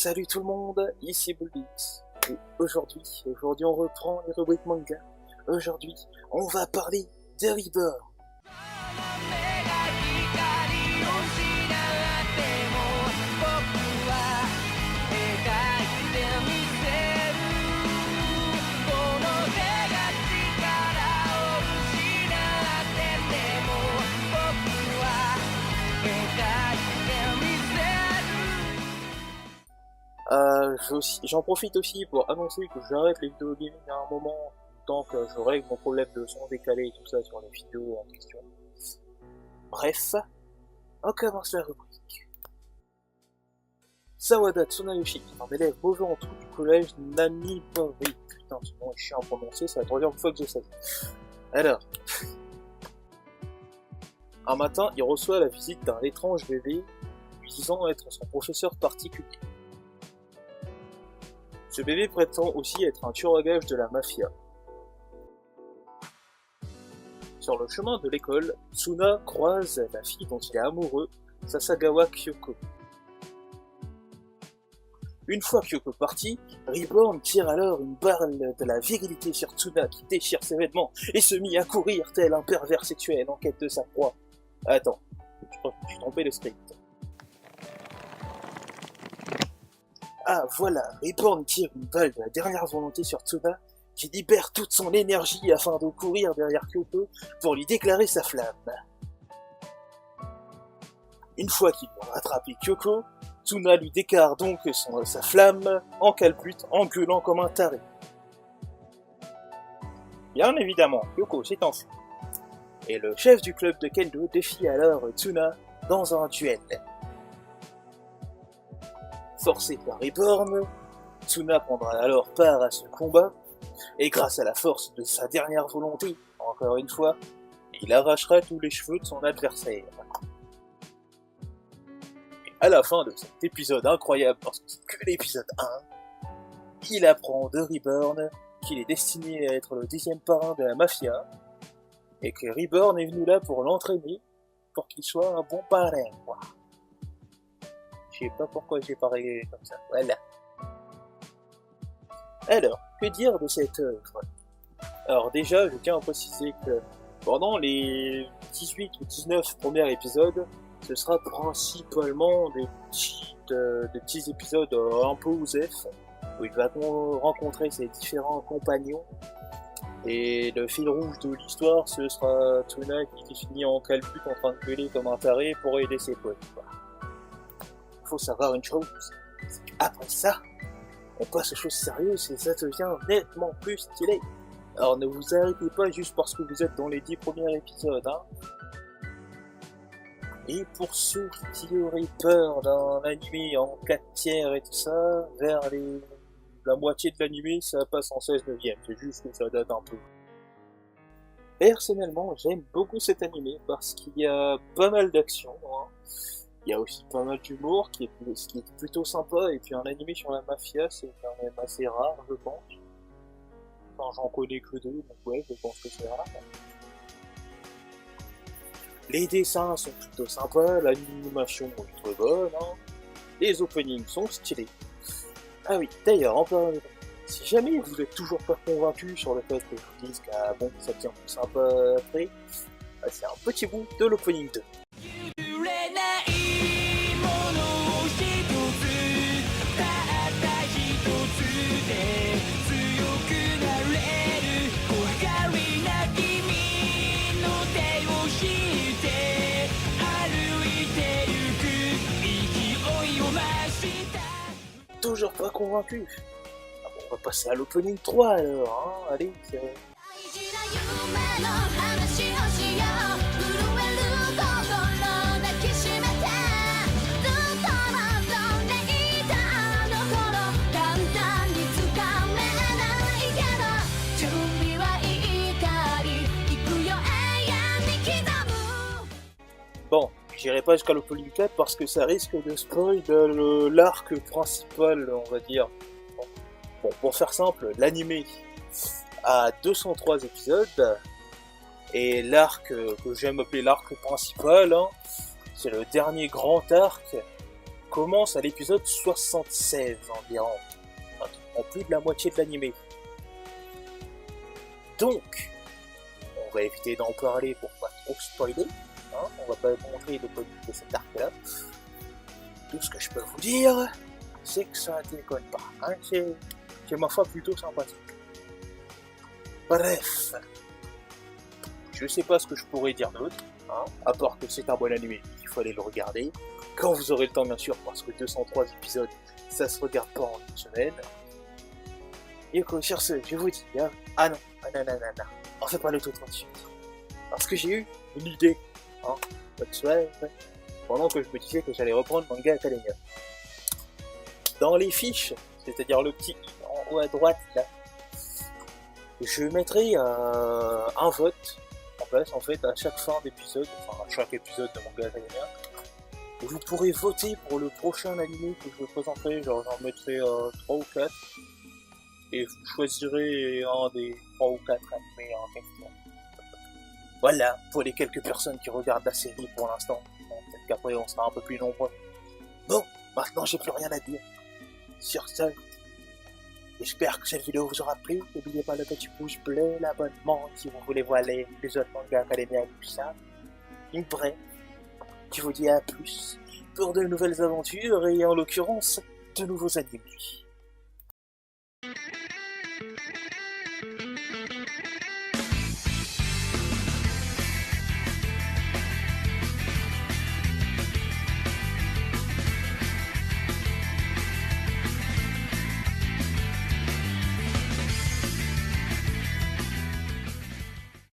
Salut tout le monde, ici Bullbits. Et aujourd'hui on reprend les rubriques manga. Aujourd'hui, on va parler de Reborn. J'en profite aussi pour annoncer que j'arrête les vidéos gaming à un moment, tant que je règle mon problème de son décalé et tout ça sur les vidéos en question. Bref, on commence la rubrique. Sawada Tsunayoshi est un élève mauvais en tout du collège Nanibari. Putain, ce nom est chiant à prononcer, ça va être la troisième fois que j'essaye. Alors, un matin, il reçoit la visite d'un étrange bébé, lui disant être son professeur particulier. Ce bébé prétend aussi être un tueur à gages de la mafia. Sur le chemin de l'école, Tsuna croise la fille dont il est amoureux, Sasagawa Kyoko. Une fois Kyoko partie, Reborn tire alors une balle de la virilité sur Tsuna qui déchire ses vêtements et se mit à courir tel un pervers sexuel en quête de sa proie. Attends, je crois que je suis trompé de script. Ah voilà, Reborn tire une balle de la dernière volonté sur Tsuna, qui libère toute son énergie afin de courir derrière Kyoko pour lui déclarer sa flamme. Une fois qu'il a rattrapé Kyoko, Tsuna lui déclare donc sa flamme en calbute, en gueulant comme un taré. Bien évidemment, Kyoko s'est enfuie, et le chef du club de Kendo défie alors Tsuna dans un duel. Forcé par Reborn, Tsuna prendra alors part à ce combat, et grâce à la force de sa dernière volonté, encore une fois, il arrachera tous les cheveux de son adversaire. Et à la fin de cet épisode incroyable, parce que c'est que l'épisode 1, il apprend de Reborn qu'il est destiné à être le 10e parrain de la mafia, et que Reborn est venu là pour l'entraîner, pour qu'il soit un bon parrain. Je sais pas pourquoi j'ai parlé comme ça, voilà. Alors, que dire de cette œuvre? Alors déjà, je tiens à préciser que pendant les 18 ou 19 premiers épisodes, ce sera principalement des petits épisodes un peu OSEF, où il va rencontrer ses différents compagnons, et le fil rouge de l'histoire, ce sera Tsuna qui finit en calbute en train de gueuler comme un taré pour aider ses potes. Faut savoir une chose, c'est qu'après ça, on passe aux choses sérieuses et ça devient nettement plus stylé. Alors ne vous arrêtez pas juste parce que vous êtes dans les 10 premiers épisodes, hein. Et pour ceux qui auraient peur d'un animé en 4 tiers et tout ça, vers la moitié de l'animé, ça passe en 16/9, c'est juste que ça date un peu. Personnellement, j'aime beaucoup cet animé parce qu'il y a pas mal d'action, hein. Il y a aussi pas mal d'humour qui est plutôt sympa, et puis un animé sur la mafia, c'est quand même assez rare, je pense. Enfin, j'en connais que 2, donc ouais, je pense que c'est rare. Les dessins sont plutôt sympas, l'animation est très bonne, hein. Les openings sont stylés. Ah oui, d'ailleurs, en parlant de... Si jamais vous êtes toujours pas convaincu sur le fait que je vous dise que bon, ça tient tout sympa après, c'est un petit bout de l'opening 2. Toujours pas convaincu? Ah bon, on va passer à l'opening 3 alors, hein. Allez, c'est... Bon, j'irai pas jusqu'à l'opening 4 parce que ça risque de spoil l'arc principal, on va dire. Bon, pour faire simple, l'animé a 203 épisodes, et l'arc que j'aime appeler l'arc principal, hein, c'est le dernier grand arc commence à l'épisode 76 environ, en plus de la moitié de l'animé. Donc, on va éviter d'en parler pour pas trop spoiler, hein, on va pas montrer le contenu de cet arc-là. Tout ce que je peux vous dire, c'est que ça déconne pas, hein, c'est ma foi plutôt sympathique. Bref, je sais pas ce que je pourrais dire d'autre, hein, à part que c'est un bon animé, il faut aller le regarder, quand vous aurez le temps bien sûr, parce que 203 épisodes, ça se regarde pas en une semaine. Et quoi, sur ce, je vous dis, hein, ah non, on fait pas le tout tout de suite. Parce que j'ai eu une idée, hein, cette soirée, pendant que je me disais que j'allais reprendre Manga Academia. Dans les fiches, c'est-à-dire le petit en haut à droite, là, je mettrai un vote, en fait, à chaque fin d'épisode, enfin à chaque épisode de Manga Academia. Vous pourrez voter pour le prochain animé que je vous présenterai, genre j'en mettrai 3 ou 4. Et vous choisirez un des 3 ou 4 animés en question. Voilà, pour les quelques personnes qui regardent la série pour l'instant. Bon, peut-être qu'après on sera un peu plus nombreux. Bon, maintenant j'ai plus rien à dire. Sur ce, j'espère que cette vidéo vous aura plu. N'oubliez pas le petit pouce bleu, l'abonnement si vous voulez voir les autres mangas académiques et tout ça. Une bref, je vous dis à plus pour de nouvelles aventures et en l'occurrence, de nouveaux animés.